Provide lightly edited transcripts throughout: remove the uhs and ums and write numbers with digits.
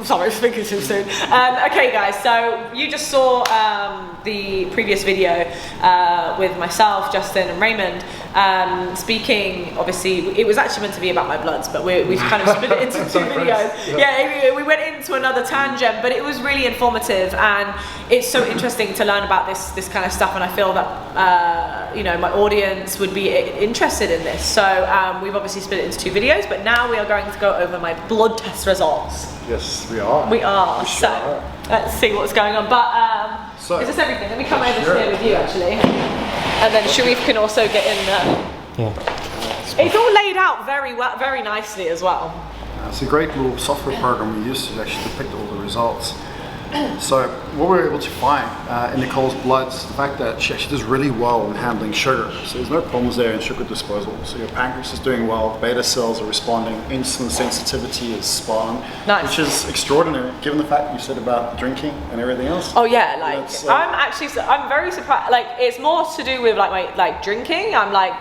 sorry, speaking too soon. Okay, guys, so you just saw the previous video with myself, Justin, and Raymond speaking. Obviously, it was actually meant to be about my bloods, but we've kind of split it into two videos. Yeah, we went into another tangent, but it was really informative, and it's so interesting to learn about this kind of stuff. And I feel that you know, my audience would be interested in this. So we've obviously split it into two videos, but now we are going to go over my blood test results. Yes, we are. We are. So let's see what's going on. But is this everything? Let me come over here with you, actually. And then Sharif can also get in there. Yeah. It's all laid out very well, very nicely as well. It's a great little software program we use to actually depict all the results. So what we were able to find in Nicole's blood is the fact that she actually does really well in handling sugar. So there's no problems there in sugar disposal. So your pancreas is doing well, beta cells are responding, insulin sensitivity is spot on, which is extraordinary given the fact you said about drinking and everything else. Oh yeah, like I'm very surprised. Like it's more to do with like drinking.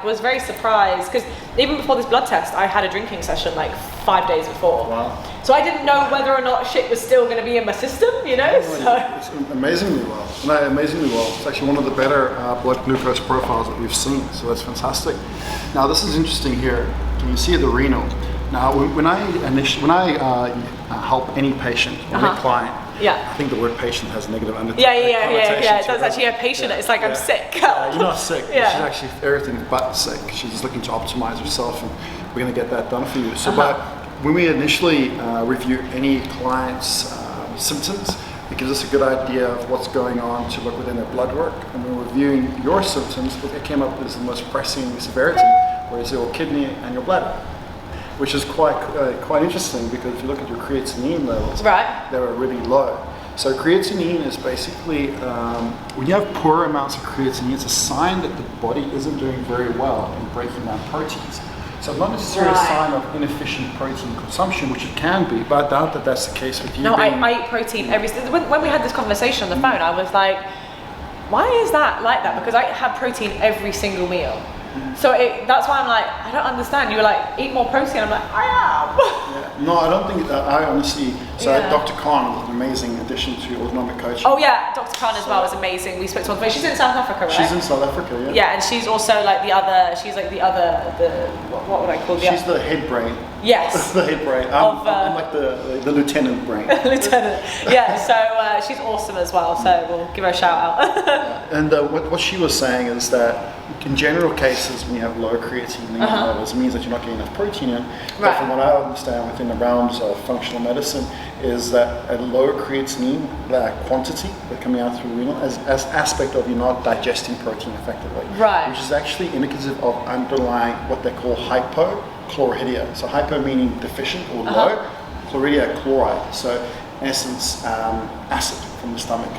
Was very surprised because even before this blood test, I had a drinking session like 5 days before. Wow. So I didn't know whether or not shit was still going to be in my system, you know? It's amazingly well. No, amazingly well. It's actually one of the better blood glucose profiles that we've seen, so that's fantastic. Now this is interesting here. Can you see the renal? Now when I help any patient or any client, I think the word patient has a negative undertone. Yeah. It does actually. A patient. It's like I'm sick. You're not sick. She's actually everything but sick. She's just looking to optimize herself, and we're going to get that done for you. So, but when we initially review any client's symptoms, it gives us a good idea of what's going on to look within their blood work. And when we're reviewing your symptoms, it came up as the most pressing severity, whereas your kidney and your bladder, which is quite interesting because if you look at your creatinine levels, they were really low. So creatinine is basically, when you have poor amounts of creatinine, it's a sign that the body isn't doing very well in breaking down proteins. So not necessarily a sign of inefficient protein consumption, which it can be, but I doubt that that's the case with you. No, I eat protein every. When we had this conversation on the phone, I was like, why is that like that? Because I have protein every single meal. So that's why I'm like, I don't understand. You were like, eat more protein. I'm like, I am. No, I don't think that. I honestly. So Dr. Khan was an amazing addition to autonomic coaching. Oh yeah, Dr. Khan as well was amazing. We spoke to her. She's in South Africa, right? She's in South Africa, yeah. Yeah, and she's also like the other. She's like the what would I call? She's the head brain. Yes. The head brain. I'm like the lieutenant brain. Lieutenant. Yeah. So she's awesome as well. So we'll give her a shout out. And what she was saying is that in general cases, when you have low creatinine levels, it means that you're not getting enough protein in. But from what I understand within the realms of functional medicine, is that a low creatinine quantity that coming out through renal as aspect of you not digesting protein effectively, which is actually indicative of underlying what they call hypochlorhydria. So hypo meaning deficient or low, chlorhydria chloride. So in essence, acid from the stomach.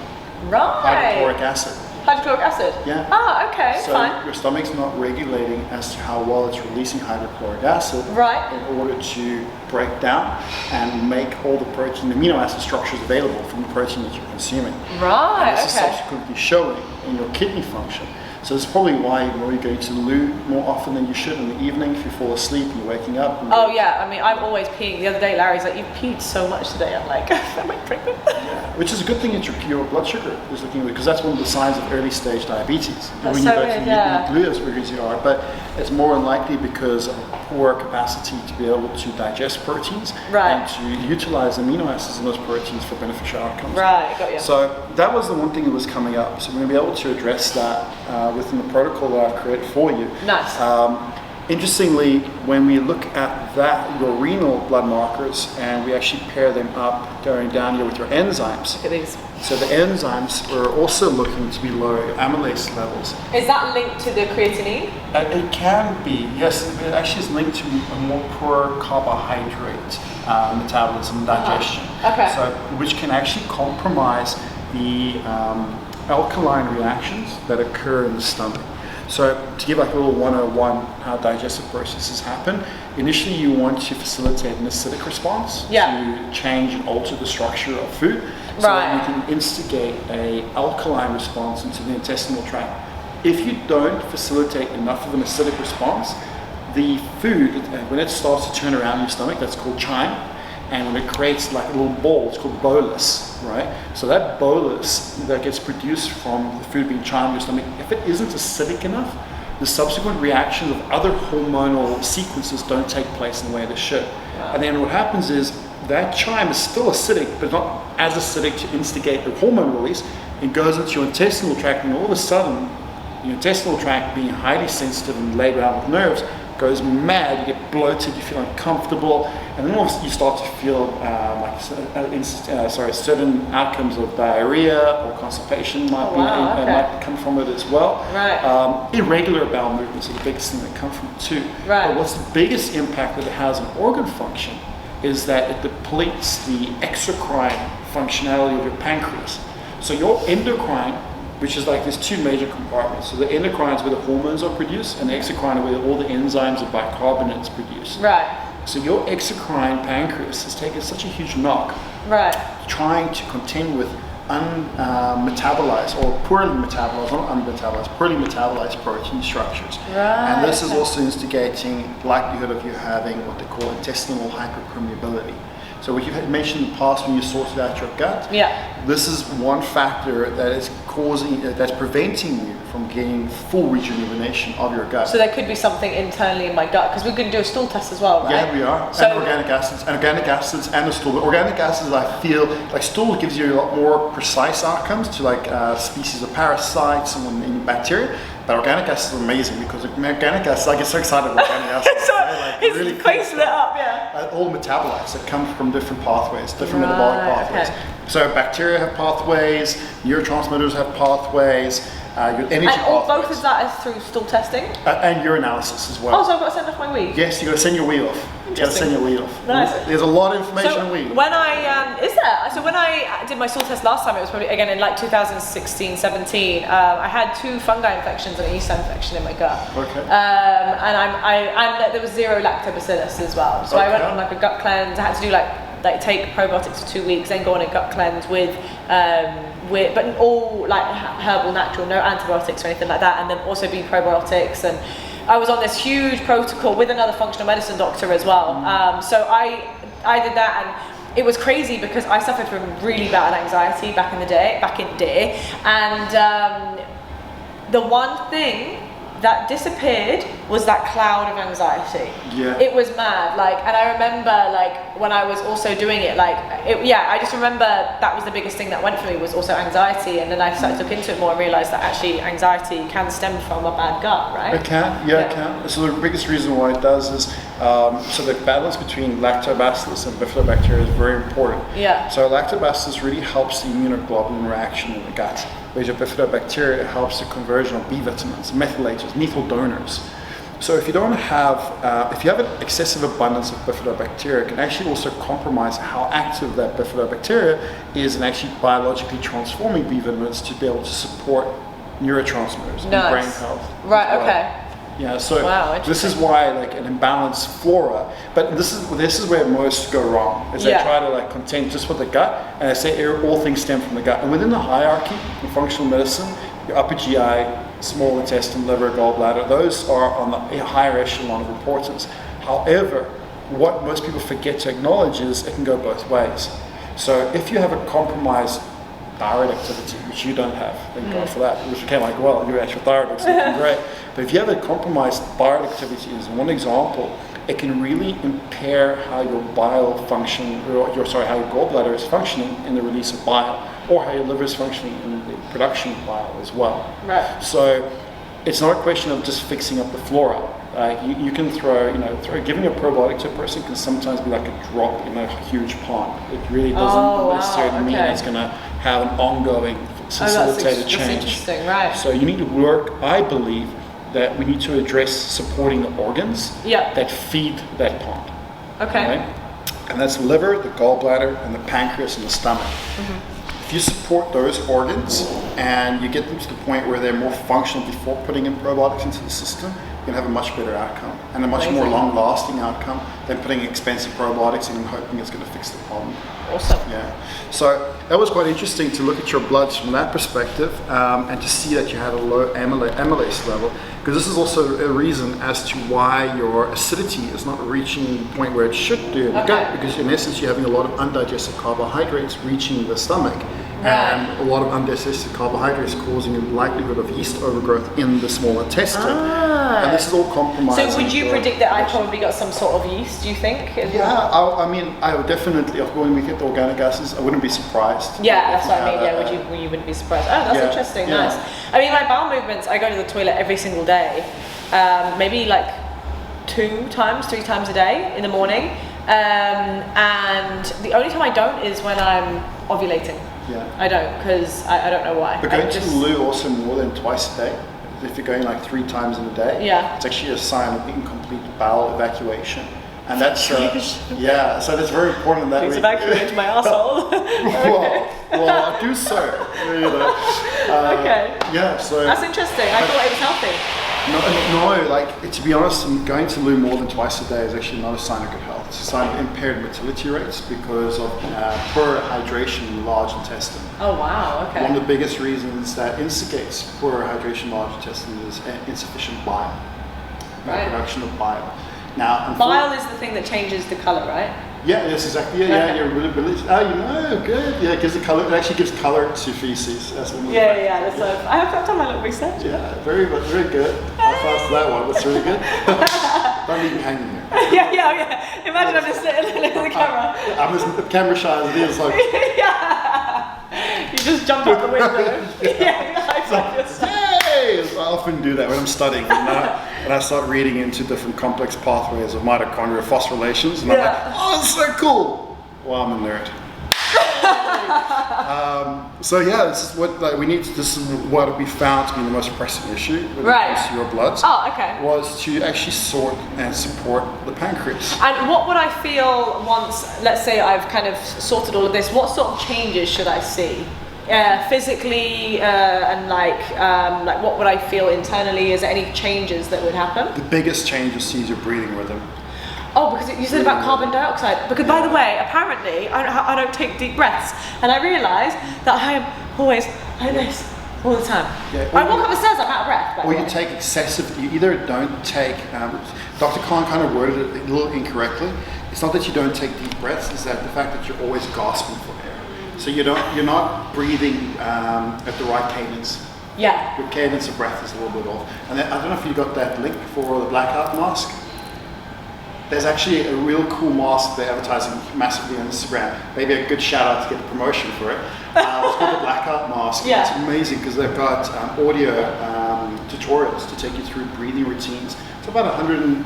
Hydrochloric acid. Hydrochloric acid? Yeah. Ah, okay, so fine. Your stomach's not regulating as to how well it's releasing hydrochloric acid in order to break down and make all the protein, amino acid structures available from the protein that you're consuming. Right, and this is subsequently showing in your kidney function. So it's probably why you're going to the loo more often than you should in the evening if you fall asleep and you're waking up. Oh yeah, I mean, I'm always peeing. The other day, Larry's like, "You've peed so much today." I'm like, "Am I pregnant?" Yeah, which is a good thing that your blood sugar is looking good, because that's one of the signs of early stage diabetes. That's when so you weird, glue as big as you are, but it's more unlikely because of poor capacity to be able to digest proteins and to utilize amino acids in those proteins for beneficial outcomes. Right, got you. So that was the one thing that was coming up. So we're going to be able to address that within the protocol that I've created for you. Nice. Interestingly, when we look at that, your renal blood markers, and we actually pair them up going down here with your enzymes. Look at these. So the enzymes are also looking to be low amylase levels. Is that linked to the creatinine? It can be, yes. It actually is linked to a more poor carbohydrate metabolism and digestion. Okay. So, which can actually compromise the alkaline reactions that occur in the stomach. So to give like a little 101 how digestive processes happen, initially you want to facilitate an acidic response to change and alter the structure of food so that you can instigate a alkaline response into the intestinal tract. If you don't facilitate enough of an acidic response, the food, when it starts to turn around in your stomach, that's called chyme, and when it creates like a little ball, it's called bolus, right? So that bolus that gets produced from the food being chimed into your stomach, if it isn't acidic enough, the subsequent reactions of other hormonal sequences don't take place in the way they should. Wow. And then what happens is that chime is still acidic, but not as acidic to instigate the hormone release. It goes into your intestinal tract, and all of a sudden, your intestinal tract, being highly sensitive and laid out with nerves, goes mad. You get bloated, you feel uncomfortable, and then all of a sudden you start to feel certain outcomes of diarrhea or constipation might come from it as well. Right. Irregular bowel movements are the biggest thing that come from it too. Right. But what's the biggest impact that it has on organ function is that it depletes the exocrine functionality of your pancreas. So your endocrine, which is like there's two major compartments. So the endocrine is where the hormones are produced, and the exocrine is where all the enzymes and bicarbonates produced. Right. So your exocrine pancreas has taken such a huge knock, right, trying to contend with unmetabolized or poorly metabolized, not unmetabolized, poorly metabolized protein structures. Right. And this is also instigating likelihood of you having what they call intestinal hyperpermeability. So what you had mentioned in the past when you sorted out your gut, this is one factor that is that's preventing you from getting full rejuvenation of your gut. So there could be something internally in my gut, because we're going to do a stool test as well, right? Yeah, we are. So, and organic acids and the stool. But organic acids, I feel like stool gives you a lot more precise outcomes to like species of parasites and bacteria. But organic acids are amazing, because organic acids, I get so excited about organic acids. So it's really facing it up, all metabolites that come from different pathways, different metabolic pathways. Okay. So bacteria have pathways, neurotransmitters have pathways, your energy pathways. Both of that is through stool testing? And urinalysis as well. Oh, so I've got to send off my wee? Yes, you've got to send your wee off. You got to send your wee off. Nice. There's a lot of information on wee. When I did my stool test last time, it was probably again in like 2016, 17. I had 2 fungi infections and a yeast infection in my gut. Okay. And there was 0 lactobacillus as well. So I went on like a gut cleanse. I had to do like take probiotics for 2 weeks, then go on a gut cleanse with but all like herbal, natural, no antibiotics or anything like that, and then also be probiotics. And I was on this huge protocol with another functional medicine doctor as well. So I did that, and it was crazy because I suffered from really bad anxiety back in the day, and the one thing that disappeared was that cloud of anxiety. Yeah. It was mad, and I remember when I was also doing it, I just remember that was the biggest thing that went for me, was also anxiety, and then I started to look into it more and realised that actually anxiety can stem from a bad gut, right? It can, it can. So the biggest reason why it does is, so the balance between lactobacillus and bifidobacteria is very important. Yeah. So lactobacillus really helps the immunoglobulin reaction in the gut, whereas your bifidobacteria helps the conversion of B vitamins, methylators, methyl donors. So if you don't have, if you have an excessive abundance of bifidobacteria, it can actually also compromise how active that bifidobacteria is in actually biologically transforming B vitamins to be able to support neurotransmitters and brain health. Right. Okay. Yeah, so this is why an imbalanced flora, but this is where most go wrong, is they try to contend just with the gut, and they say all things stem from the gut. And within the hierarchy in functional medicine, your upper GI, small intestine, liver, gallbladder, those are on the higher echelon of importance. However, what most people forget to acknowledge is it can go both ways. So if you have a compromised thyroid activity, which you don't have, thank God for that, which became your actual thyroid looks looking great. But if you have a compromised thyroid activity, as one example, it can really impair how your bile function, how your gallbladder is functioning in the release of bile, or how your liver is functioning in the production of bile as well. Right. So it's not a question of just fixing up the flora. You can giving a probiotic to a person can sometimes be like a drop in a huge pond. It really doesn't necessarily mean it's going to have an ongoing facilitated change. That's interesting, right. So you need to work, I believe, that we need to address supporting the organs that feed that pond. Okay. Right? And that's the liver, the gallbladder, and the pancreas and the stomach. Mm-hmm. If you support those organs and you get them to the point where they're more functional before putting in probiotics into the system, you can have a much better outcome. and a much more long-lasting outcome than putting expensive probiotics in and hoping it's going to fix the problem. Awesome. Yeah. So that was quite interesting to look at your bloods from that perspective, and to see that you had a low amylase level, because this is also a reason as to why your acidity is not reaching the point where it should do in the gut, because in essence you're having a lot of undigested carbohydrates reaching the stomach. And a lot of undigested carbohydrates causing a likelihood of yeast overgrowth in the small intestine. And this is all compromising. So would you predict that I probably got some sort of yeast, do you think? Yeah, I mean, I would definitely, when we get the organic acids, I wouldn't be surprised. Yeah, that's what I mean. Yeah, you wouldn't be surprised. Oh, that's interesting. Nice. I mean, my bowel movements, I go to the toilet every single day. Maybe like 3 times a day in the morning. And the only time I don't is when I'm ovulating. Yeah. I don't, because I don't know why. But going to the loo also more than twice a day, if you're going like 3 times in a day, it's actually a sign of incomplete bowel evacuation. And that's, so that's very important that Please evacuate my asshole. well, I do so. You know. Okay. Yeah, so. That's interesting. I thought it was healthy. No, like, to be honest, going to loo more than twice a day is actually not a sign of good health. It's a sign of impaired motility rates because of poor hydration in the large intestine. Oh, wow, okay. One of the biggest reasons that instigates poor hydration in the large intestine is insufficient bile. Production of bile. Now, bile is the thing that changes the colour, right? Yeah, yes, exactly. Yeah, your ability. Oh, you know, good. Yeah, it gives the color. It actually gives color to feces. That's one of the That's like, I've done my little research. Yeah, very good. How fast that one? That's really good. Don't leave me hanging here. Yeah. Imagine I'm just sitting in the camera. I'm as camera shy as it is. Like, you just jump out the window. Hey! I often do that when I'm studying. And I start reading into different complex pathways of mitochondrial phosphorylations, and I'm like, oh, it's so cool. Well, I'm a nerd. This is what we need. This is what we found to be the most pressing issue when it comes to your bloods. Oh, okay. Was to actually sort and support the pancreas. And what would I feel once, let's say I've kind of sorted all of this? What sort of changes should I see? Physically, and like what would I feel internally? Is there any changes that would happen? The biggest change you see is your breathing rhythm. Oh, because you said about carbon dioxide. Because by the way, apparently I don't take deep breaths, and I realise that I am always like this all the time. Yeah, I walk up the stairs, I'm out of breath. Or you take excessive. You either don't take. Dr. Khan kind of worded it a little incorrectly. It's not that you don't take deep breaths; it's that the fact that you're always gasping for air. So you're not breathing at the right cadence. Yeah. Your cadence of breath is a little bit off. And then, I don't know if you got that link for the blackout mask. There's actually a real cool mask they're advertising massively on Instagram. Maybe a good shout out to get the promotion for it. It's called the blackout mask. Yeah. It's amazing because they've got audio tutorials to take you through breathing routines. It's about $190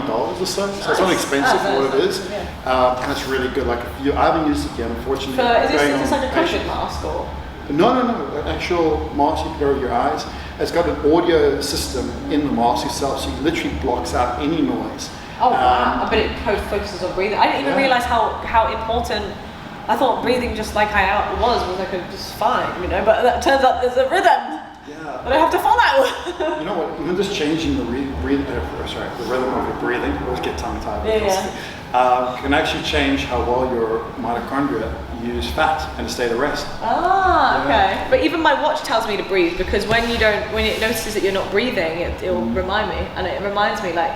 or so. So it's not expensive for what it is. And it's really good. Like I haven't used it yet, unfortunately. So is this like a COVID mask or? No. An actual mask you put over your eyes. It's got an audio system in the mask itself, so it literally blocks out any noise. Oh wow! But it focuses on breathing. I didn't even realize how important. I thought breathing just like I was like just fine, you know. But it turns out there's a rhythm. Yeah. But I have to follow. You know what? Even just changing the rhythm of your breathing. I always get tongue-tied. Can actually change how well your mitochondria use fat in a state of rest. Okay. But even my watch tells me to breathe, because when it notices that you're not breathing, it'll remind me, and it reminds me like,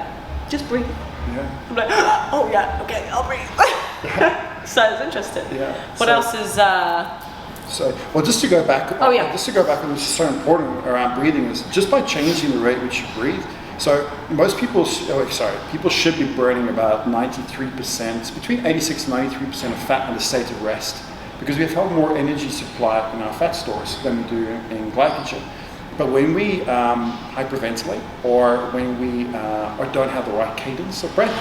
just breathe. Yeah. I'm like, oh yeah, okay, I'll breathe. So it's interesting. Yeah. What else is? Just to go back. Just to go back, and this is so important around breathing, is just by changing the rate which you breathe. So most people, people should be burning about 93%, between 86 and 93% of fat in a state of rest, because we have far more energy supply in our fat stores than we do in glycogen. But when we hyperventilate, or when we don't have the right cadence of breath,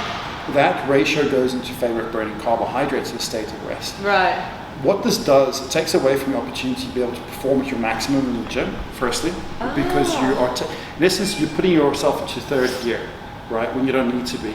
that ratio goes into favor of burning carbohydrates in a state of rest. Right. What this does, it takes away from the opportunity to be able to perform at your maximum in the gym, firstly, because you are, in essence, you're putting yourself into third gear, right, when you don't need to be.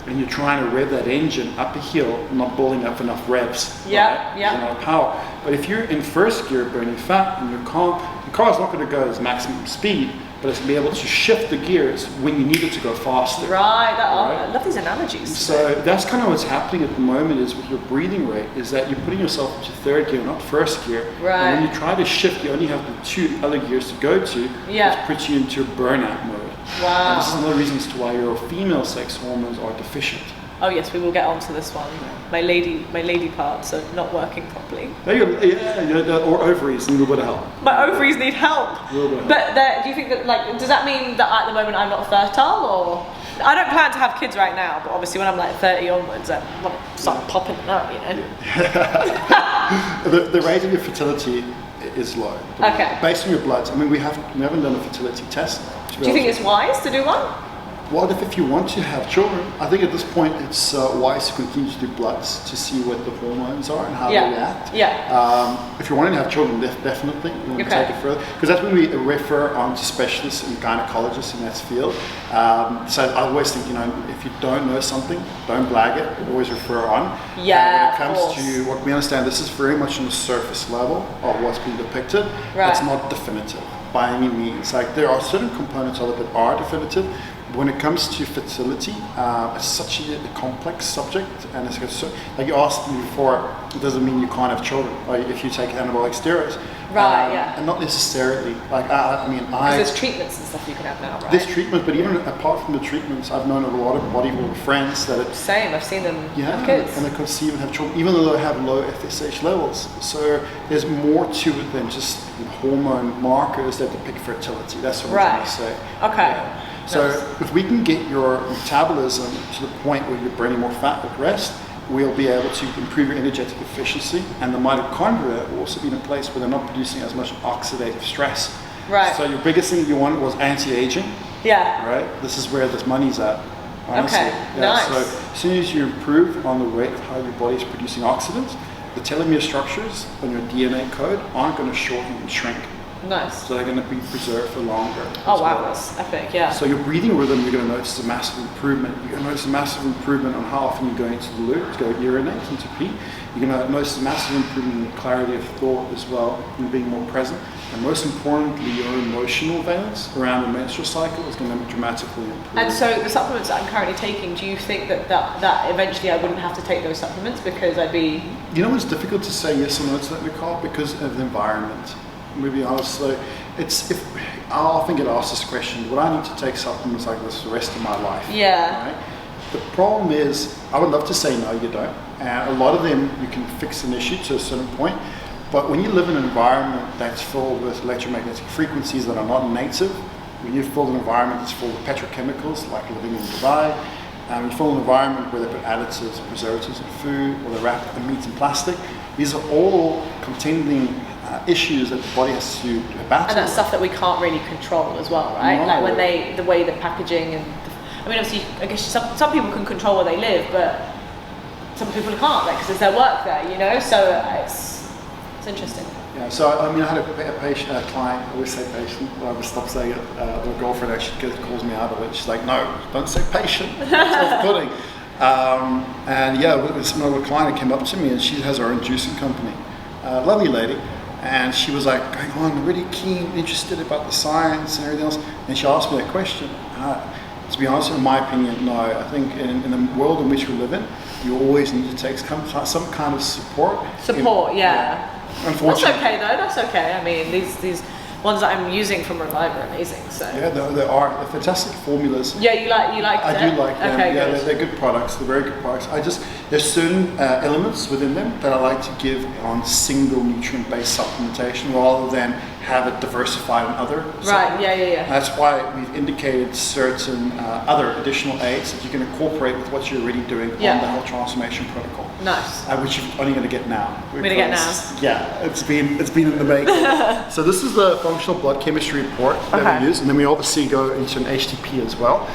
And you're trying to rev that engine up a hill, not building up enough revs. Right? There's enough power. But if you're in first gear burning fat and you're calm, the car is not going to go at its maximum speed, but it's to be able to shift the gears when you need it to go faster. Right. I love these analogies. So that's kind of what's happening at the moment is with your breathing rate is that you're putting yourself into third gear, not first gear. Right. And when you try to shift, you only have the 2 other gears to go to, which puts you into a burnout mode. Wow. And this is one of the reasons to why your female sex hormones are deficient. Oh yes, we will get onto this one. My lady parts are not working properly. Or ovaries need a little bit of help. My ovaries need help. A little bit of help. But do you think that, like, does that mean that at the moment I'm not fertile, or I don't plan to have kids right now? But obviously, when I'm like 30 onwards, I want to start popping it out, The rate of your fertility is low. Okay. Based on your bloods, I mean, we haven't done a fertility test. Do you think it's wise to do one? Well, if you want to have children, I think at this point it's wise to continue to do bloods to see what the hormones are and how they react. Yeah. If you're wanting to have children, definitely you want to take it further, because that's when we refer on to specialists and gynecologists in that field. So I always think, if you don't know something, don't blag it. Always refer on. Yeah. When it comes to what we understand, this is very much on the surface level of what's being depicted. Right. It's not definitive by any means. Like there are certain components of it that are definitive. When it comes to fertility, it's such a complex subject, and it's so, like you asked me before, it doesn't mean you can't have children if you take anabolic steroids. Right. Yeah. And not necessarily. Like because there's treatments and stuff you can have now, right? There's treatment, but even apart from the treatments, I've known a lot of bodybuilder friends that Same. I've seen them have kids, and they conceive and have children, even though they have low FSH levels. So there's more to it than just hormone markers that depict fertility. That's what I'm trying to say. Okay. Yeah. So if we can get your metabolism to the point where you're burning more fat at rest, we'll be able to improve your energetic efficiency, and the mitochondria will also be in a place where they're not producing as much oxidative stress. Right. So your biggest thing you wanted was anti-aging. Yeah. Right? This is where this money's at. Honestly. Okay. Yeah, Nice. So as soon as you improve on the rate of how your body is producing oxidants, the telomere structures on your DNA code aren't going to shorten and shrink. Nice. So they're going to be preserved for longer. Oh wow, that's epic, yeah. So your breathing rhythm, you're going to notice a massive improvement. You're going to notice a massive improvement on how often you go into the loo to go urinate and to pee. You're going to notice a massive improvement in clarity of thought as well, and being more present. And most importantly, your emotional valence around the menstrual cycle is going to dramatically improve. And so the supplements that I'm currently taking, do you think that eventually I wouldn't have to take those supplements because I'd be... It's difficult to say yes or no to that, Nicole, because of the environment. Maybe honestly, I often get asked this question: would I need to take supplements like this the rest of my life? Yeah. Right? The problem is, I would love to say no, you don't. And a lot of them, you can fix an issue to a certain point. But when you live in an environment that's filled with electromagnetic frequencies that are not native, when you fill an environment that's full of petrochemicals, like living in Dubai, and you fill an environment where they put additives and preservatives in food, or they wrap the meat in plastic, these are all containing issues that the body has to battle. And that's stuff that we can't really control as well, right? No. Like the way the packaging and, obviously, I guess some people can control where they live, but some people can't, because it's their work there, so it's interesting. Yeah, so I had a client, I always say patient, but I would stop saying it. My girlfriend actually calls me out of it. She's like, no, don't say patient, it's off-putting. A client came up to me, and she has her own juicing company. Lovely lady. And she was like going on, really keen, interested about the science and everything else. And she asked me that question. To be honest, in my opinion, no. I think in the world in which we live in, you always need to take some kind of support. Yeah. Unfortunately. That's okay though, that's okay. These ones that I'm using from Revive are amazing. So yeah, they are. They're fantastic formulas. Yeah, you like I do like them. Okay, yeah, good. they're good products. They're very good products. There's certain elements within them that I like to give on single nutrient-based supplementation rather than have it diversified in other. Right. Yeah. That's why we've indicated certain other additional aids that you can incorporate with what you're already doing on the health transformation protocol. Nice. Which you're only going to get now. Yeah, it's been in the making. So this is the functional blood chemistry report that we use, and then we obviously go into an HTP as well.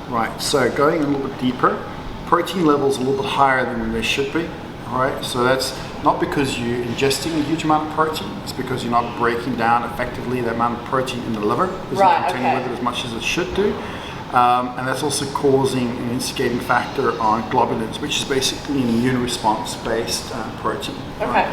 Right, so going a little bit deeper, protein levels a little bit higher than they should be. All right, so that's not because you're ingesting a huge amount of protein, it's because you're not breaking down effectively the amount of protein in the liver. It's not containing with it as much as it should do. And that's also causing an instigating factor on globulins, which is basically an immune response based protein. Okay.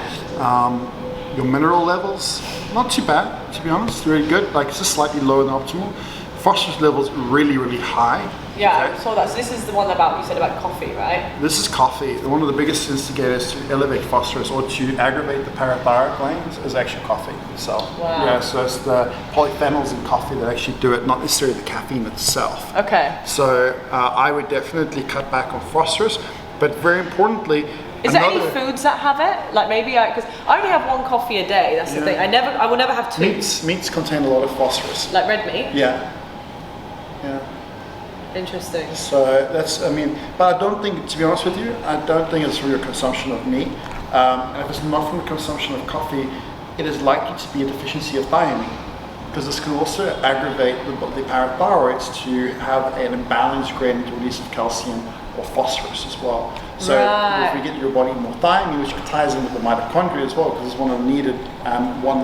your mineral levels, not too bad, to be honest, really good. Like it's just slightly lower than optimal. Phosphorus levels really, really high. Yeah, okay? I saw that. So this is the one you said about coffee, right? This is coffee. One of the biggest instigators to elevate phosphorus or to aggravate the parathyroid glands is actually coffee itself. Wow. Yeah, so it's the polyphenols in coffee that actually do it, not necessarily the caffeine itself. Okay. So I would definitely cut back on phosphorus, but very importantly, is there any foods that have it? Like maybe because I only have one coffee a day. That's the thing. I will never have two. Meats contain a lot of phosphorus. Like red meat. Yeah. Yeah. Interesting. So that's, but I don't think, to be honest with you, I don't think it's from your consumption of meat. And if it's not from the consumption of coffee, it is likely to be a deficiency of thiamine, because this can also aggravate the parathyroids to have an imbalanced gradient release of calcium or phosphorus as well. So if we get your body more thiamine, which ties in with the mitochondria as well, because it's one of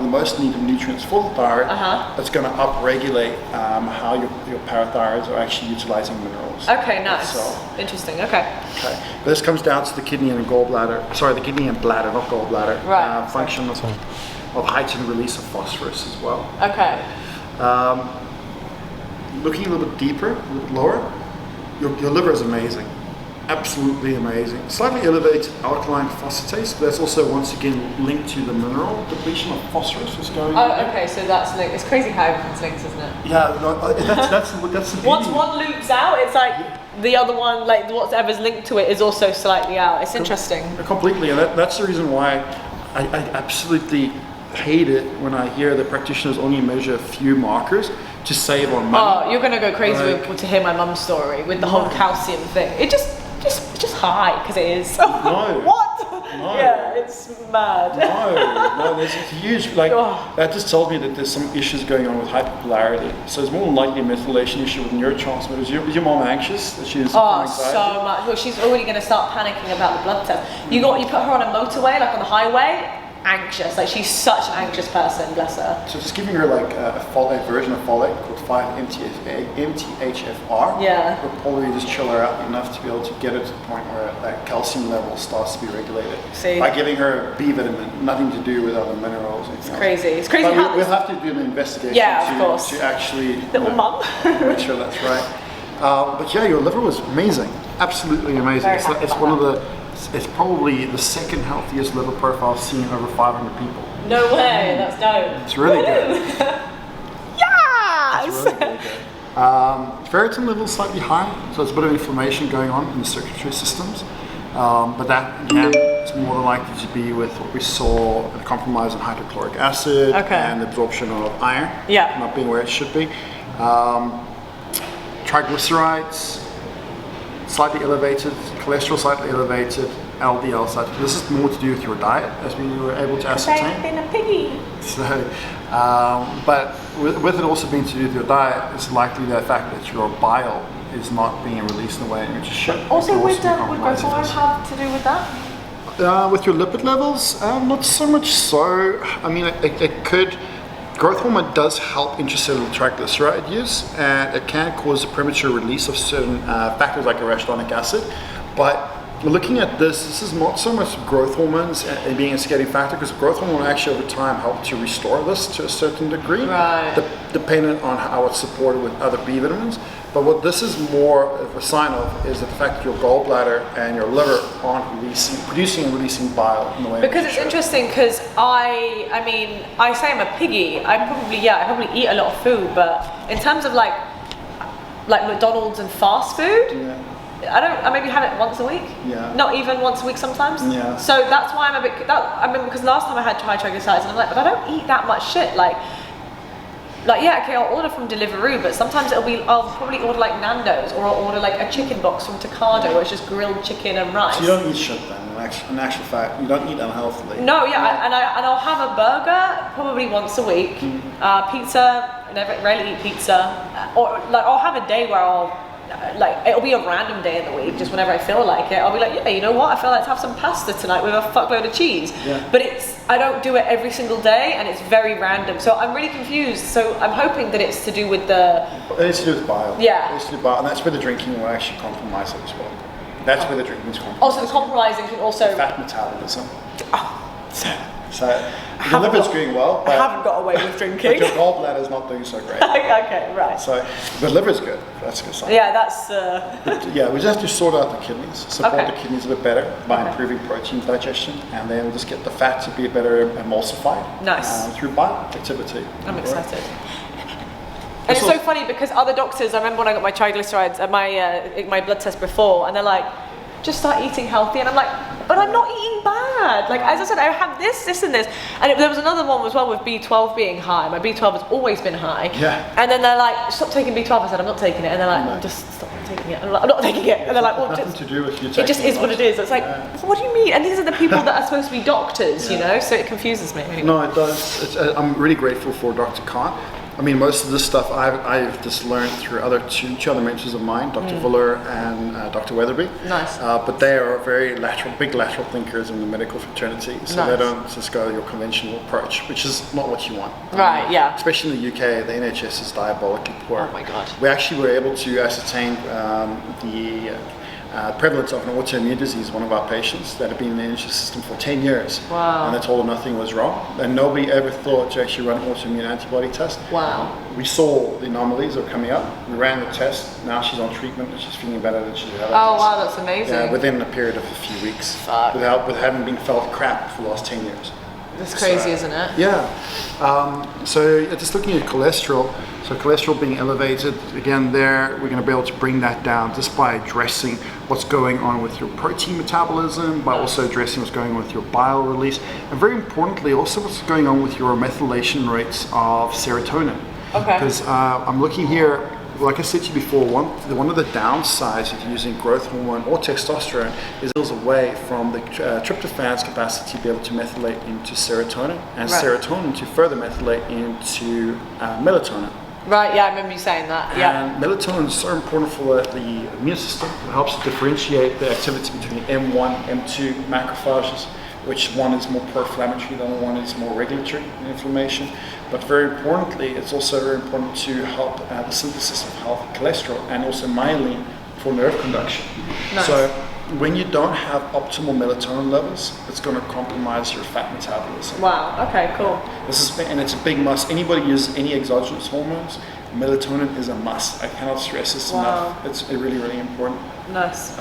the most needed nutrients for the thyroid, that's going to upregulate how your parathyroids are actually utilizing minerals. Okay, nice. Interesting. Okay. But this comes down to the kidney and gallbladder. Sorry, the kidney and bladder, not gallbladder. Right. Function of heightened release of phosphorus as well. Okay. Looking a little bit deeper, a little bit lower, your liver is amazing. Absolutely amazing. Slightly elevated alkaline phosphatase, but that's also once again linked to the mineral depletion of phosphorus is going on. Okay, so that's linked. It's crazy how everything's linked, isn't it? Yeah, that's the beauty. Once one loops out, it's like the other one, like whatever's linked to it, is also slightly out. It's interesting. Completely, and that's the reason why I absolutely hate it when I hear that practitioners only measure a few markers to save on money. Oh, you're gonna go crazy to hear my mum's story with the whole calcium thing. It just high because it is. No. What? No. Yeah, it's mad. No, there's a huge, that just tells me that there's some issues going on with hyperpolarity. So it's more than likely a methylation issue with neurotransmitters. Is your mom anxious that she's so much. Well, she's already going to start panicking about the blood test. You put her on a motorway, like on the highway, anxious. Like she's such an anxious person, bless her. So just giving her like a folate version of folate called 5-MTHFR. Yeah. Will probably just chill her out enough to be able to get her to the point where that calcium level starts to be regulated. See? By giving her B vitamin, nothing to do with other minerals. It's crazy. It's crazy but how we'll have to do an investigation to actually little mum. make sure that's right. But yeah, your liver was amazing. Absolutely amazing. It's one of the. It's probably the second healthiest liver profile seen in over 500 people. No way, that's dope. It's really good. Yes! It's really, really good. Ferritin level is slightly high, so there's a bit of inflammation going on in the circulatory systems. But that, again, is more than likely to be with what we saw, a compromise in hydrochloric acid and absorption of iron not being where it should be. Triglycerides, slightly elevated, cholesterol slightly elevated, LDL slightly. This is more to do with your diet, as we were able to ascertain. I've been a piggy. So, but with it also being to do with your diet, it's likely the fact that your bile is not being released in the way in which it should. Also, would growth hormone have to do with that? With your lipid levels, not so much so. I mean, it could. Growth hormone does help intracellular triglyceride use, and it can cause a premature release of certain factors like arachidonic acid. But looking at this is not so much growth hormones and being a instigating factor, because growth hormone actually over time help to restore this to a certain degree, dependent on how it's supported with other B vitamins. But what this is more of a sign of is the fact that your gallbladder and your liver aren't producing and releasing bile in the way. Because it's interesting, because I mean, I say I'm a piggy. I probably eat a lot of food, but in terms of like McDonald's and fast food, I maybe have it once a week. Yeah. Not even once a week sometimes. Yeah. So that's why I'm a bit. Because last time I had high triglycerides, and I'm like, but I don't eat that much shit. I'll order from Deliveroo, but sometimes I'll probably order like Nando's, or I'll order like a chicken box from Tocado, where it's just grilled chicken and rice. So you don't eat shit then, in actual fact, you don't eat unhealthily. No, and I'll have a burger probably once a week. Pizza, I rarely eat pizza, or like I'll have a day where it'll be a random day in the week, just whenever I feel like it. I'll be like, yeah, you know what? I feel like to have some pasta tonight with a fuckload of cheese. Yeah. But I don't do it every single day, and it's very random. So I'm really confused. So I'm hoping that it's to do with It's to do with bile. Yeah. It's to do with bile, and that's where the drinking will actually compromise it as well. That's where the drinking is compromised. Also, the compromising can also... Fat metabolism. So the liver's doing well. I haven't got away with drinking. But your gallbladder's not doing so great. Okay, right. So the liver's good. That's a good sign. Yeah, that's. But yeah, we just have to sort out the kidneys, support the kidneys a bit better by improving protein digestion, and then we'll just get the fat to be better emulsified. Nice. Through bile activity. I'm excited. And it's so funny because other doctors, I remember when I got my triglycerides at my blood test before, and they're like, just start eating healthy, and I'm like, but I'm not eating bad. Like, as I said, I have this and this. And there was another one as well with B12 being high. My B12 has always been high. Yeah. And then they're like, stop taking B12. I said, I'm not taking it. And they're like, just stop taking it. And I'm like, I'm not taking it. And they're like, well, nothing to do with you taking it just is what it is. It's like, what do you mean? And these are the people that are supposed to be doctors, you know? So it confuses me. Anyway. No, it does. I'm really grateful for Dr. Khan. I mean, most of this stuff I've just learned through two other mentors of mine, Dr. Fuller and Dr. Weatherby. Nice. But they are very big lateral thinkers in the medical fraternity, so they don't just go your conventional approach, which is not what you want. Right, yeah. Especially in the UK, the NHS is diabolically poor. Oh my God. We actually were able to ascertain the prevalence of an autoimmune disease, one of our patients that had been in the NHS system for 10 years. Wow. And they told her nothing was wrong. And nobody ever thought to actually run an autoimmune antibody test. Wow. We saw the anomalies that were coming up. We ran the test. Now she's on treatment and she's feeling better than she's ever. Oh wow, that's amazing. Yeah, within a period of a few weeks. Fuck. With having been felt crap for the last 10 years. That's crazy, isn't it? Yeah. So just looking at cholesterol, so cholesterol being elevated, again there, we're going to be able to bring that down just by addressing what's going on with your protein metabolism, by also addressing what's going on with your bile release, and very importantly also what's going on with your methylation rates of serotonin. Okay. Because I'm looking here, like I said to you before, one of the downsides of using growth hormone or testosterone is it goes away from the tryptophan's capacity to be able to methylate into serotonin, and serotonin to further methylate into melatonin. Right, yeah, I remember you saying that. And melatonin is so important for the immune system. It helps to differentiate the activity between M1, M2 macrophages, which one is more pro-inflammatory, the other one is more regulatory inflammation. But very importantly, it's also very important to help the synthesis of healthy cholesterol and also myelin for nerve conduction. Nice. So when you don't have optimal melatonin levels, it's going to compromise your fat metabolism. Wow, okay, cool. And it's a big must. Anybody uses any exogenous hormones, melatonin is a must. I cannot stress this enough. It's really, really important. Nice.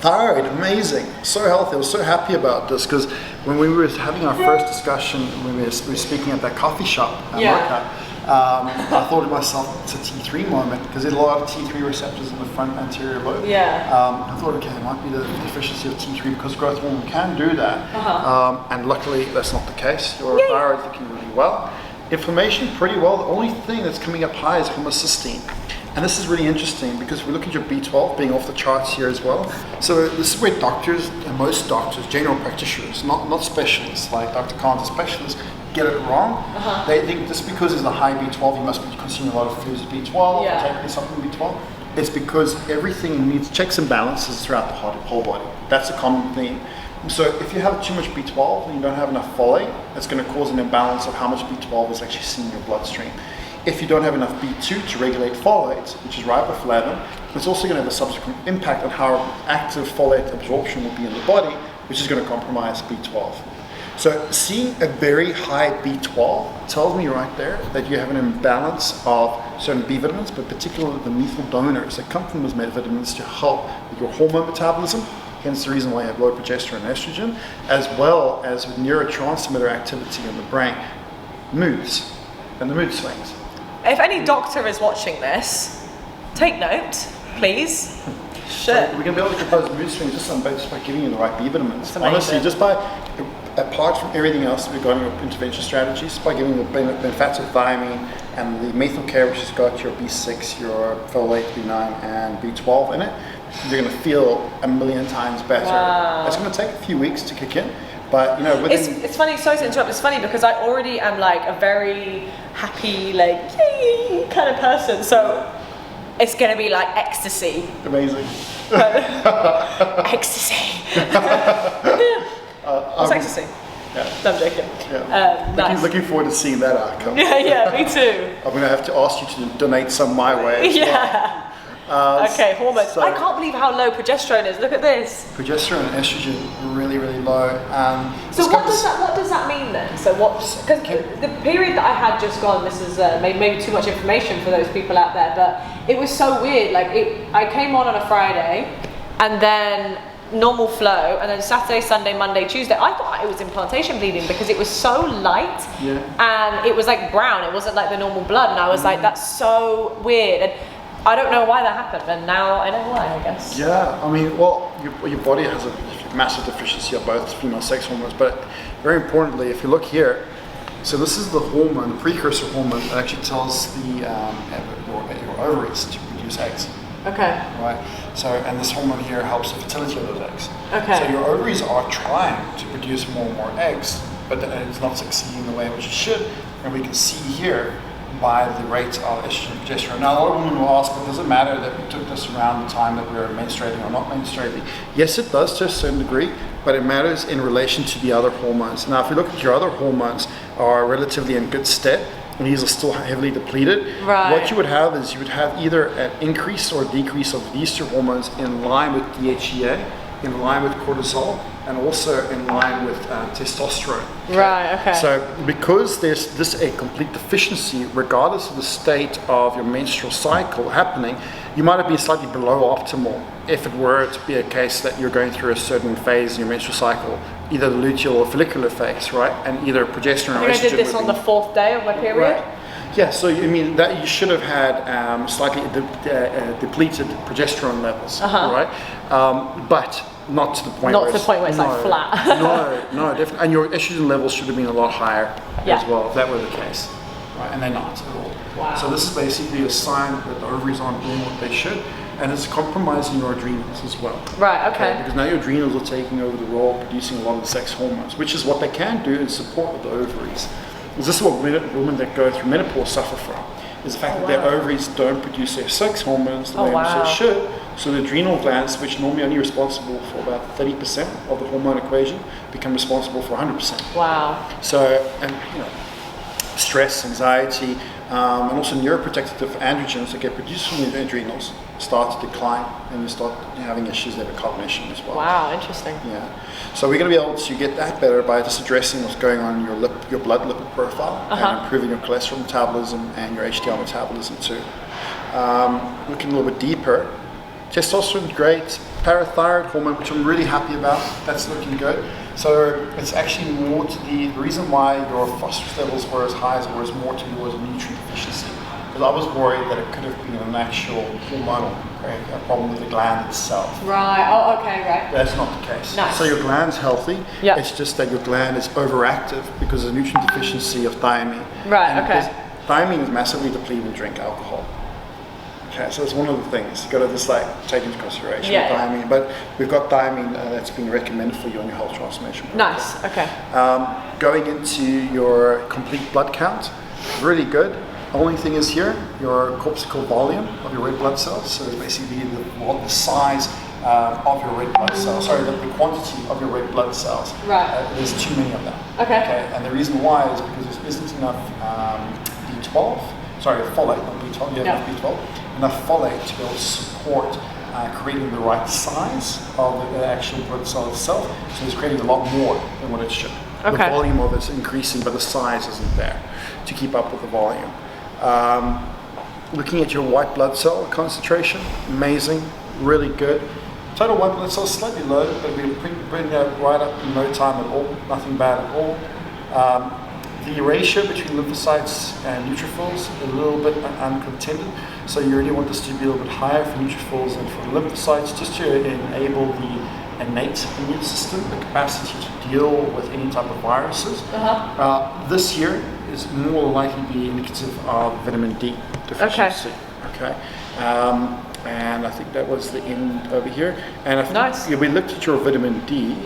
Thyroid, amazing, so healthy. I was so happy about this because when we were having our first discussion, when we were speaking at that coffee shop at Marca, I thought to myself, it's a T3 moment because there's a lot of T3 receptors in the front anterior lobe. I thought, okay, it might be the deficiency of T3 because growth hormone can do that. And luckily, that's not the case. Your thyroid's looking really well. Inflammation, pretty well. The only thing that's coming up high is homocysteine. And this is really interesting because we look at your B12 being off the charts here as well. So this is where doctors, and most doctors, general practitioners, not specialists, like Dr. Khan's a specialist, get it wrong. They think just because there's a high B12, you must be consuming a lot of foods with B12, taking something with B12. It's because everything needs checks and balances throughout the whole body. That's a common theme. So if you have too much B12 and you don't have enough folate, it's going to cause an imbalance of how much B12 is actually seen in your bloodstream. If you don't have enough B2 to regulate folate, which is riboflavin, it's also going to have a subsequent impact on how active folate absorption will be in the body, which is going to compromise B12. So seeing a very high B12 tells me right there that you have an imbalance of certain B vitamins, but particularly the methyl donors that come from those vitamins to help with your hormone metabolism, hence the reason why you have low progesterone and estrogen, as well as with neurotransmitter activity in the brain, moods, and the mood swings. If any doctor is watching this, take note, please. So we're going to be able to compose mood swings just by giving you the right B vitamins. Honestly, just by, apart from everything else regarding your intervention strategies, by giving the benfatothiamine and the methyl care, which has got your B6, your folate, B9, and B12 in it, you're going to feel a million times better. Wow. It's going to take a few weeks to kick in. But you know, it's funny. Sorry to interrupt. It's funny because I already am like a very happy, like yay kind of person. So it's gonna be like ecstasy. Amazing. Ecstasy. What's ecstasy? Yeah. No, I'm joking. Yeah. Nice. Looking forward to seeing that outcome. Yeah, me too. I'm gonna have to ask you to donate some my way as well. Okay, hormones. So I can't believe how low progesterone is. Look at this. progesterone and estrogen are really, really low. So what does that mean then? So because the period that I had just gone, this is maybe too much information for those people out there, but it was so weird. Like I came on a Friday, and then normal flow, and then Saturday, Sunday, Monday, Tuesday, I thought it was implantation bleeding because it was so light, and it was like brown. It wasn't like the normal blood, and I was like, that's so weird. And I don't know why that happened, and now I know why, I guess. Yeah, I mean, well, your body has a massive deficiency of both female sex hormones, but very importantly, if you look here, so this is the hormone, the precursor hormone that actually tells your ovaries to produce eggs. Okay. Right. So, and this hormone here helps the fertility of those eggs. Okay. So your ovaries are trying to produce more and more eggs, but it's not succeeding the way in which it should. And we can see here by the rate of estrogen and progesterone. Now, a lot of women will ask, well, does it matter that we took this around the time that we were menstruating or not menstruating? Yes, it does to a certain degree, but it matters in relation to the other hormones. Now, if you look at your other hormones are relatively in good stead, and these are still heavily depleted, what you would have is you would have either an increase or decrease of these two hormones in line with DHEA, in line with cortisol, and also in line with testosterone. Right, okay. So because there's a complete deficiency, regardless of the state of your menstrual cycle happening, you might have been slightly below optimal if it were to be a case that you're going through a certain phase in your menstrual cycle, either the luteal or follicular phase, right? And either progesterone or estrogen. I did this on the 4th day of my period. Right. Yeah, so I mean that you should have had slightly depleted progesterone levels, right? But not to the point where it's like flat. no, definitely. And your estrogen levels should have been a lot higher as well, if that were the case. Right, and they're not at all. Wow. So this is basically a sign that the ovaries aren't doing what they should, and it's compromising your adrenals as well. Right, okay. Because now your adrenals are taking over the role of producing a lot of the sex hormones, which is what they can do in support of the ovaries. This is what women that go through menopause suffer from, is the fact that their ovaries don't produce their sex hormones the way they should. So the adrenal glands, which normally only responsible for about 30% of the hormone equation, become responsible for 100%. Wow. So, and stress, anxiety, and also neuroprotective androgens that get produced from the adrenals start to decline, and you start having issues there with cognition as well. Wow, interesting. Yeah. So we're going to be able to get that better by just addressing what's going on in your blood lipid profile and improving your cholesterol metabolism and your HDL metabolism too. Looking a little bit deeper, testosterone, great. Parathyroid hormone, which I'm really happy about, that's looking good. So it's actually more to the reason why your phosphorus levels were as high as it was more to do with a nutrient deficiency. Because I was worried that it could have been an actual hormonal problem with the gland itself. Right, oh, okay, right. That's not the case. Nice. So your gland's healthy, it's just that your gland is overactive because of the nutrient deficiency of thiamine. Right, and okay. Thiamine is massively depleted when you drink alcohol. Okay, so it's one of the things you've got to just take into consideration with thiamine. But we've got thiamine that's been recommended for you on your health transformation program. Nice, okay. Going into your complete blood count, really good. Only thing is here, your corpuscle volume of your red blood cells. So it's basically the size of your red blood cells. Sorry, the quantity of your red blood cells. Right. There's too many of them. Okay. And the reason why is because there isn't enough B12. Sorry, folate, not B12. You have enough B12. Enough folate to be able to support creating the right size of the actual blood cell itself. So it's creating a lot more than what it should. Okay. The volume of it's increasing, but the size isn't there to keep up with the volume. Looking at your white blood cell concentration, amazing, really good. Total white blood cells slightly low, but we bring that right up in no time at all, nothing bad at all. The ratio between lymphocytes and neutrophils is a little bit uncontended, so you really want this to be a little bit higher for neutrophils than for lymphocytes, just to enable the innate immune system, the capacity to deal with any type of viruses. This here is more likely to be indicative of vitamin D deficiency. Okay. And I think that was the end over here. And we looked at your vitamin D.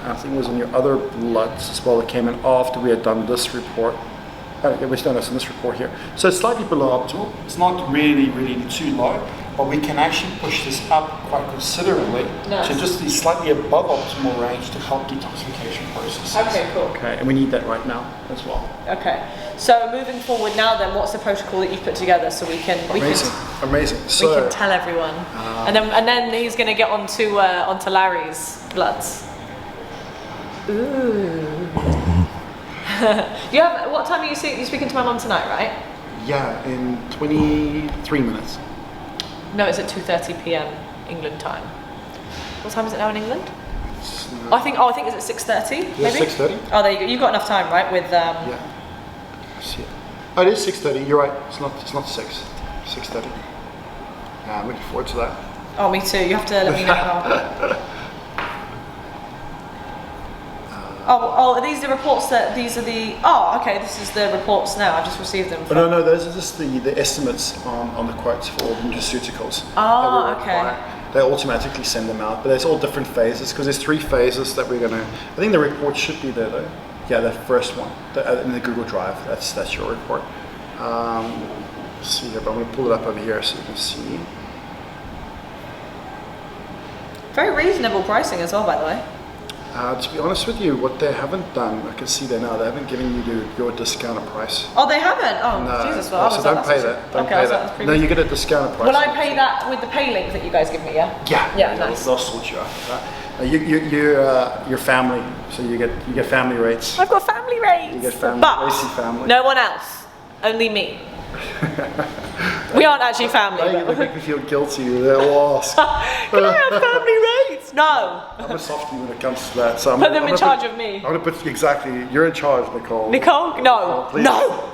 I think it was in your other bloods as well that came in after we had done this report. It was done in this report here. So it's slightly below optimal. It's not really, really too low, but we can actually push this up quite considerably to just the slightly above optimal range to help detoxification processes. Okay, cool. Okay, and we need that right now as well. Okay, so moving forward now then, what's the protocol that you've put together so we can Amazing. So, we can tell everyone, and then he's going to get onto Larry's bloods. Ooh. What time are you speaking to my mum tonight, right? Yeah, in 23 minutes. No, it's at 2:30 p.m. England time. What time is it now in England? I think it's at 6:30. Yeah, maybe 6:30. Oh, there you go. You've got enough time, right? With Yeah. Oh, it is 6:30. You're right. It's not 6. 6:30. Yeah, I'm looking forward to that. Oh, me too. You have to let me know how. Are these the reports these are the... Oh, okay, this is the reports now. I've just received them. No, those are just the estimates on the quotes for nutraceuticals. Oh, okay. They automatically send them out, but there's all different phases because there's 3 phases that we're going to... I think the report should be there though. Yeah, the first one, in the Google Drive. That's your report. Let's see here, but I'm going to pull it up over here so you can see. Very reasonable pricing as well, by the way. To be honest with you, what they haven't done, I can see there now, they haven't given you your discounted price. Oh, they haven't? Oh, no, Jesus. Well, so don't pay that. Don't pay that. No, you get a discounted price. Will I pay that with the pay link that you guys give me, yeah? Yeah, nice. They'll sort you out. Your family, so you get family rates. I've got family rates. You get family, family. No one else, only me. We aren't actually family. They make me feel guilty. They'll ask. Can I have family rates? No. I'm a softie when it comes to that. So Put them in charge of me. I'm going to put exactly. You're in charge, Nicole. Nicole? No. No.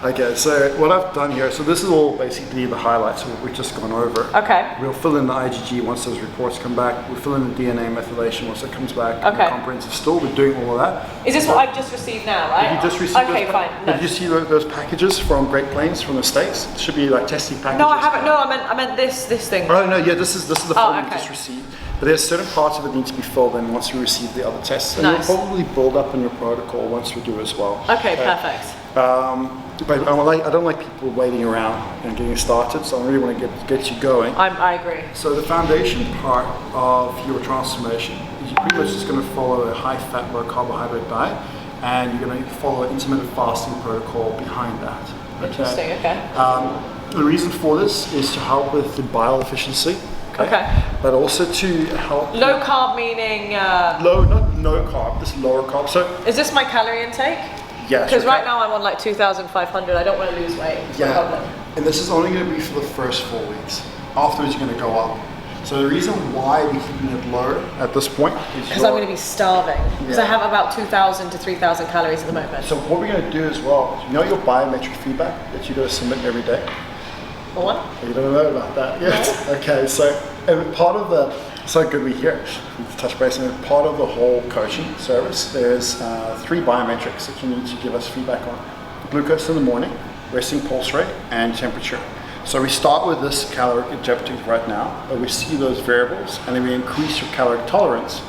Okay, so what I've done here, so this is all basically the highlights of what we've just gone over. Okay. We'll fill in the IgG once those reports come back. We'll fill in the DNA methylation once it comes back. Okay. The comprehensive store, we're doing all of that. Is this what I've just received now, right? You just received okay, fine. No. Did you see those packages from Great Plains from the States? It should be like testing packages. No, I haven't. No, I meant this thing. Oh no, yeah, this is the form you just received. But there's certain parts of it need to be filled in once you receive the other tests. And you'll probably build up in your protocol once we do as well. Okay, perfect. But I don't like people waiting around and getting started, so I really want to get you going. I agree. So the foundation part of your transformation is you're pretty much just going to follow a high-fat, low-carbohydrate diet, and you're going to follow an intermittent fasting protocol behind that. Interesting, okay. The reason for this is to help with the bile efficiency. Okay. But also to help... Low carb meaning... not no carb, just lower carb. So is this my calorie intake? Yeah. Because right now I'm on like 2,500. I don't want to lose weight. Yeah. And this is only going to be for the first 4 weeks. Afterwards you're going to go up. So the reason why we're keeping it lower at this point is because I'm going to be starving. Because I have about 2,000 to 3,000 calories at the moment. So what we're going to do as well, you know your biometric feedback that you got to submit every day? What? You don't know about that yet? No. Okay, so part of the, so good we hear, touch base on it, part of the whole coaching service, there's 3 biometrics that you need to give us feedback on. Glucose in the morning, resting pulse rate, and temperature. So we start with this caloric objective right now, but we see those variables, and then we increase your caloric tolerance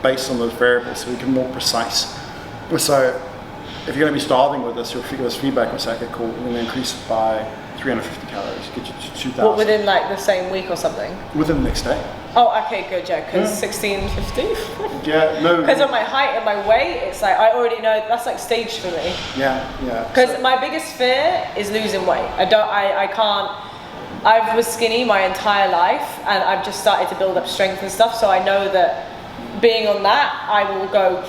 based on those variables, so we can be more precise. So if you're going to be starving with this, you'll give us feedback and say, okay, cool, we're going to increase it by 350 calories, get you to 2,000. What, within like the same week or something? Within the next day. Oh, okay, good, yeah, because 1650? Yeah, no. Because of my height and my weight, it's like, I already know, that's like staged for me. Yeah. Because my biggest fear is losing weight. I can't, I was skinny my entire life, and I've just started to build up strength and stuff, so I know that being on that, I will go,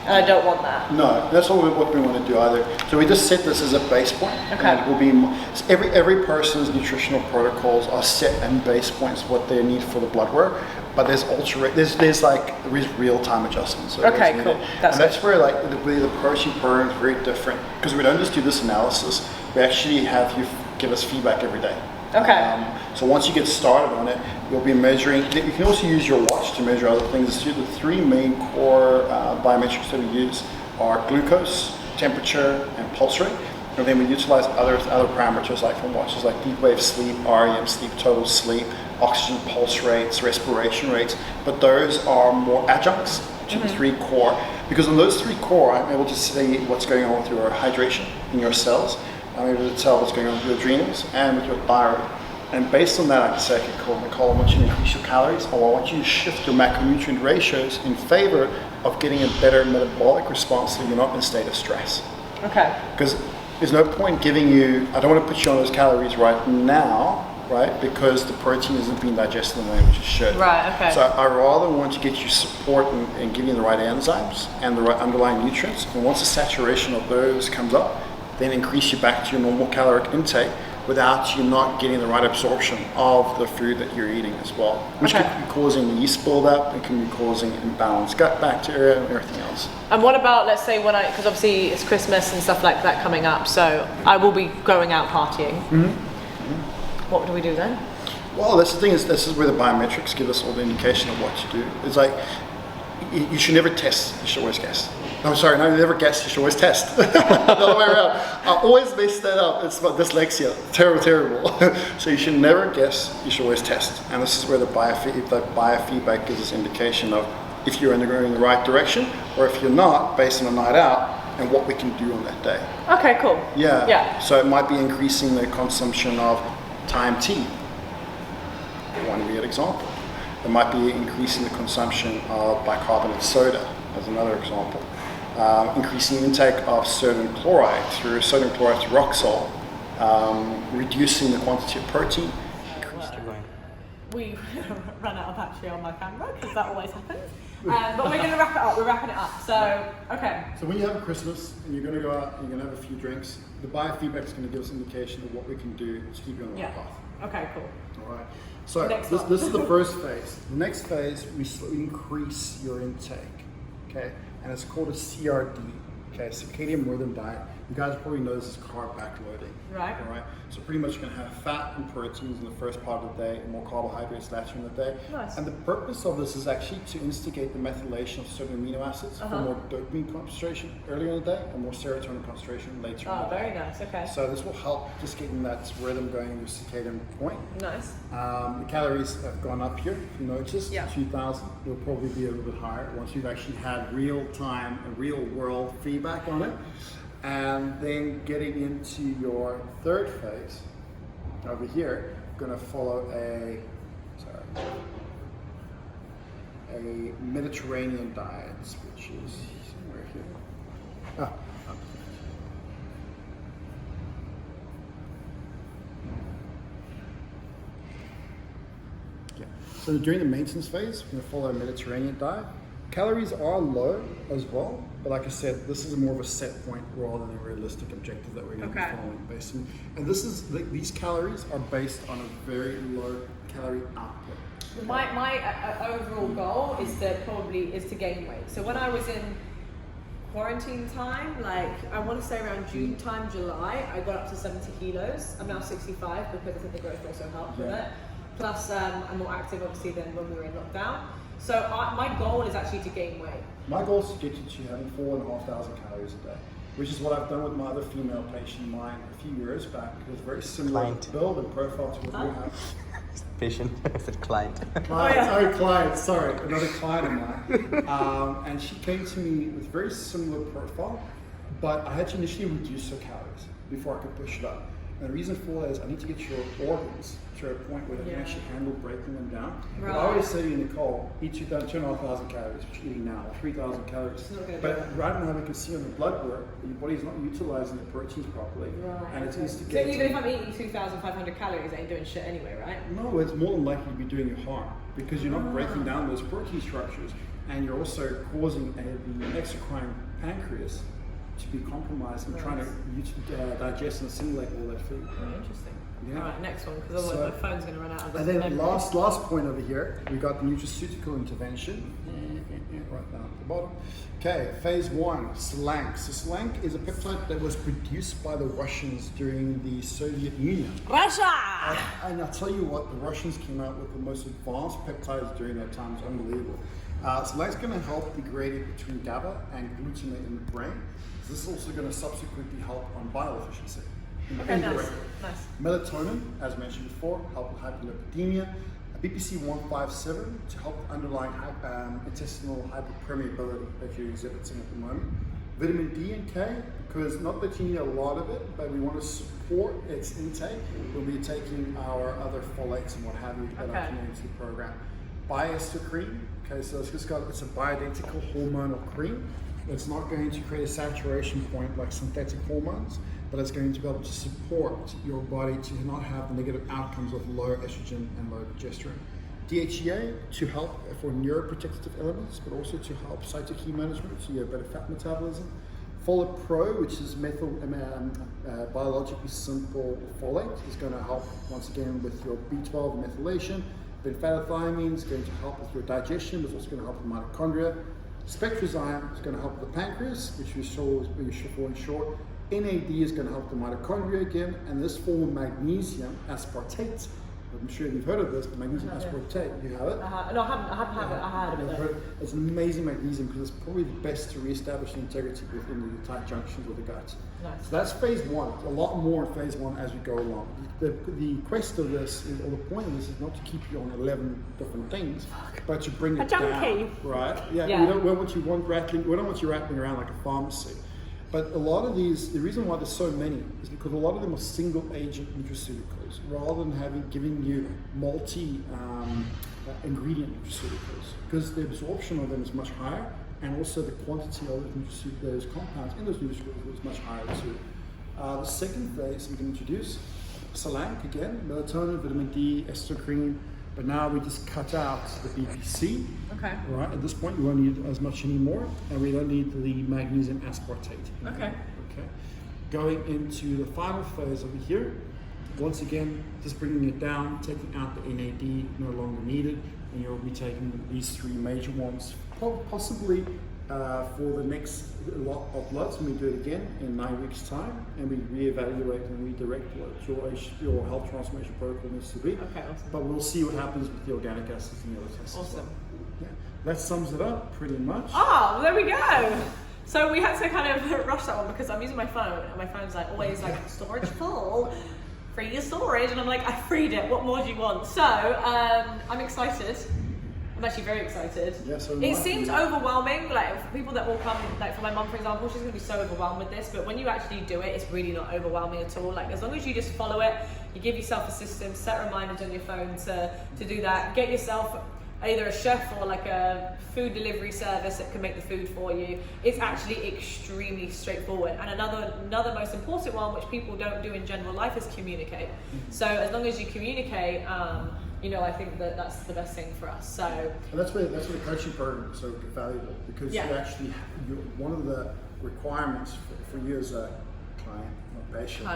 and I don't want that. No, that's not what we want to do either. So we just set this as a base point. Okay. And it will be every person's nutritional protocols are set and base points what they need for the blood work. But there's real time adjustments. So okay, cool. That's where like the protein program is very different, because we don't just do this analysis. We actually have you give us feedback every day. Okay. So once you get started on it, you'll be measuring. You can also use your watch to measure other things. The 3 main core biometrics that we use are glucose, temperature, and pulse rate. And then we utilize other parameters like from watches like deep wave sleep, REM sleep, total sleep, oxygen pulse rates, respiration rates. But those are more adjuncts to the 3 core. Because on those 3 core, I'm able to see what's going on with your hydration in your cells. I'm able to tell what's going on with your adrenals and with your thyroid. And based on that, I can say, okay, cool, Nicole, I want you to increase your calories, or I want you to shift your macronutrient ratios in favor of getting a better metabolic response so you're not in a state of stress. Okay. Because there's no point giving you, I don't want to put you on those calories right now, right? Because the protein isn't being digested in the way which it should. Right, okay. So I rather want to get you support and give you the right enzymes and the right underlying nutrients. And once the saturation of those comes up, then increase you back to your normal caloric intake without you not getting the right absorption of the food that you're eating as well. Which could be causing yeast buildup, it can be causing imbalanced gut bacteria and everything else. And what about, let's say, because obviously it's Christmas and stuff like that coming up, so I will be going out partying. What do we do then? Well, that's the thing, this is where the biometrics give us all the indication of what to do. It's like, you should never test, you should always guess. No, sorry, no, you never guess, you should always test. The other way around. I always mess that up, it's about dyslexia, terrible. So you should never guess, you should always test. And this is where the biofeedback gives us indication of if you're going in the right direction, or if you're not, based on a night out, and what we can do on that day. Okay, cool. Yeah. So it might be increasing the consumption of Time tea, one weird example. It might be increasing the consumption of bicarbonate soda, as another example. Increasing the intake of sodium chloride through sodium chloride to rock salt, reducing the quantity of protein. We ran out of battery on my camera, because that always happens. But we're going to wrap it up. We're wrapping it up. So, okay. So when you have a Christmas and you're going to go out and you're going to have a few drinks, the biofeedback is going to give us indication of what we can do to keep you on the right path. Okay, cool. All right. So this is the first phase. The next phase, we increase your intake. Okay, and it's called a CRD. Okay, circadian rhythm diet. You guys probably know this is carb backloading. Right. All right. So pretty much you're going to have fat and proteins in the first part of the day, and more carbohydrates later in the day. Nice. And the purpose of this is actually to instigate the methylation of certain amino acids for more dopamine concentration earlier in the day, and more serotonin concentration later in the day. Oh, very nice. Okay. So this will help just getting that rhythm going in your circadian point. Nice. The calories have gone up here, if you notice, 2,000. It'll probably be a little bit higher once you've actually had real time and real world feedback on it. And then getting into your third phase, over here, going to follow a Mediterranean diet, which is somewhere here. So during the maintenance phase, we're going to follow a Mediterranean diet. Calories are low as well, but like I said, this is more of a set point rather than a realistic objective that we're going to be following based on. And these calories are based on a very low calorie output. My overall goal is to gain weight. So when I was in quarantine time, like I want to say around June time, July, I got up to 70 kilos. I'm now 65 because I think the growth also helped with it. Plus, I'm more active obviously than when we were in lockdown. So my goal is actually to gain weight. My goal is to get you to having 4,500 calories a day, which is what I've done with my other female patient of mine a few years back. It was very similar build and profile to what we have. Patient, I said client. Client, sorry, another client of mine. And she came to me with very similar profile, but I had to initially reduce her calories before I could push it up. And the reason for that is I need to get your organs to a point where they can actually handle breaking them down. Right. But I always say to you, Nicole, eat 2,500 calories, which you're eating now, 3,000 calories. But right now we can see on the blood work, your body's not utilizing the proteins properly. Right. And it's instigating. So even if I'm eating 2,500 calories, I ain't doing shit anyway, right? No, it's more than likely to be doing you harm because you're not breaking down those protein structures, and you're also causing the exocrine pancreas to be compromised and trying to digest and assimilate all that food. Oh, interesting. Yeah. All right, next one, because otherwise my phone's going to run out of this. And then last point over here, we got the nutraceutical intervention. Right down at the bottom. Okay, phase 1, Slank. So Slank is a peptide that was produced by the Russians during the Soviet Union. Russia! And I'll tell you what, the Russians came out with the most advanced peptides during that time. It's unbelievable. Slank's going to help the gradient between GABA and glutamate in the brain. So this is also going to subsequently help on bile efficiency. Okay, nice. Melatonin, as mentioned before, help with hyperlipidemia. BPC 157 to help with underlying intestinal hyperpermeability that you're exhibiting at the moment. Vitamin D and K, because not that you need a lot of it, but we want to support its intake when we're taking our other folates and what have you that are coming into the program. Bioester cream, okay, so it's a bioidentical hormonal cream. It's not going to create a saturation point like synthetic hormones, but it's going to be able to support your body to not have the negative outcomes of low estrogen and low progesterone. DHEA to help for neuroprotective elements, but also to help cytokine management, so you have better fat metabolism. Folate Pro, which is biologically simple folate, is going to help once again with your B12 and methylation. Beta-thiamine is going to help with your digestion, but it's also going to help with mitochondria. Spectrazyme is going to help with the pancreas, which we saw falling short. NAD is going to help the mitochondria again, and this form of magnesium aspartate. I'm sure you've heard of this, but magnesium aspartate, you have it? No, I haven't had it. I heard of it. It's an amazing magnesium because it's probably the best to re-establish the integrity within the tight junctions of the gut. Nice. So that's phase one. A lot more in phase one as we go along. The quest of this, or the point of this, is not to keep you on 11 different things, but to bring it down. Right? Yeah. We don't want you rattling around like a pharmacy. But a lot of these, the reason why there's so many is because a lot of them are single agent nutraceuticals rather than giving you multi ingredient nutraceuticals, because the absorption of them is much higher, and also the quantity of those compounds in those nutraceuticals is much higher too. The second phase we can introduce Salank again, melatonin, vitamin D, cream. But now we just cut out the BPC. Okay. Right. At this point, we won't need as much anymore, and we don't need the magnesium aspartate anymore. Okay. Going into the final phase over here. Once again, just bringing it down, taking out the NAD, no longer needed, and you'll be taking these three major ones, possibly for the next lot of bloods, and we do it again in 9 weeks' time, and we reevaluate and redirect what your health transformation protocol needs to be. Okay, awesome. But we'll see what happens with the organic acids and the other tests. Awesome. As well. Yeah. That sums it up pretty much. Oh, there we go. So we had to kind of rush that one because I'm using my phone, and my phone's like always like storage full. Free your storage, and I'm like, I freed it. What more do you want? So I'm excited. I'm actually very excited. Yeah, so it seems overwhelming, like for people that will come, like for my mum, for example, she's gonna be so overwhelmed with this, but when you actually do it, it's really not overwhelming at all. Like as long as you just follow it, you give yourself a system, set reminders on your phone to do that, get yourself either a chef or like a food delivery service that can make the food for you. It's actually extremely straightforward. And another most important one, which people don't do in general life, is communicate. So as long as you communicate, I think that's the best thing for us. So and that's where the coaching program is so valuable, because one of the requirements for you as a client or patient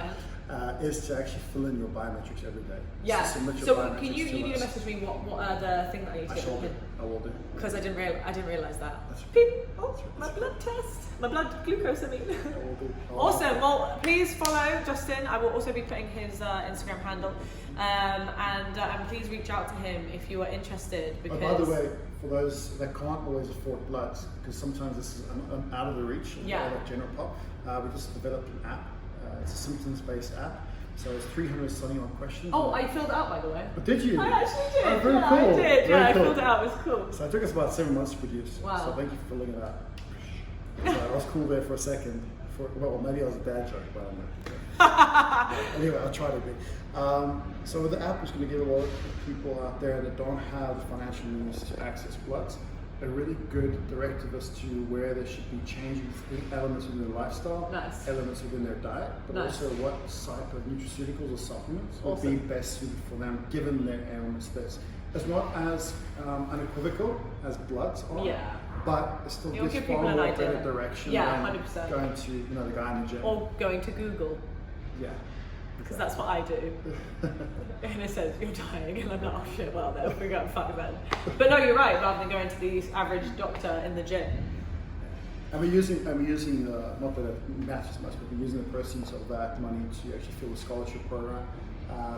is to actually fill in your biometrics every day. Yeah. So can you need to message me what are the thing that I need to get in? I will do. Because I didn't realize that. That's my blood test. My blood glucose, I mean. I will do. Awesome. Well, please follow Justin. I will also be putting his Instagram handle. And please reach out to him if you are interested. Because by the way, for those that can't always afford bloods, because sometimes this is out of the reach of general pop, we just developed an app. It's a symptoms-based app. So it's 370 odd questions. Oh, I filled it out, by the way. But did you? I actually did. Oh, very cool. I did. Very I cool. filled it out. It was cool. So it took us about 7 months to produce. Wow. So thank you for filling it out. So I was cool there for a second. Well, maybe I was a bad joke, but I don't know. Anyway, I'll try to be. So with the app, it's going to give a lot of people out there that don't have the financial means to access bloods a really good directive as to where they should be changing elements in their lifestyle, elements within their diet, but also what type of nutraceuticals or supplements would be best suited for them given their ailment status. It's not as unequivocal as bloods are, but it still gives far more better direction than 100%. going to the guy in the gym. Or going to Google. Yeah. Because that's what I do. And it says, you're dying, and I'm like, oh shit, well, they'll figure out fuck then. But no, you're right, rather than going to the average doctor in the gym. And we're using not that it matters much, but we're using the proceeds of that money to actually fill a scholarship program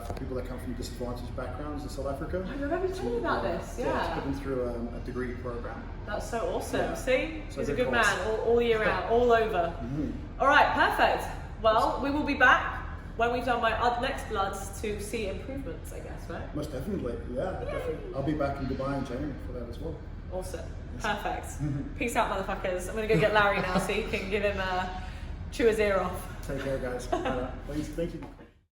for people that come from disadvantaged backgrounds in South Africa. I remember telling you about this, to put them through a degree program. That's so awesome. Yeah. See? So he's a good man, all year round, all over. Mm-hmm. All right, perfect. Well, we will be back when we've done my next bloods to see improvements, I guess, right? Most definitely, yeah. Definitely. I'll be back in Dubai in January for that as well. Awesome. Perfect. Peace out, motherfuckers. I'm gonna go get Larry now so you can give him chew his ear off. Take care, guys. Thank you.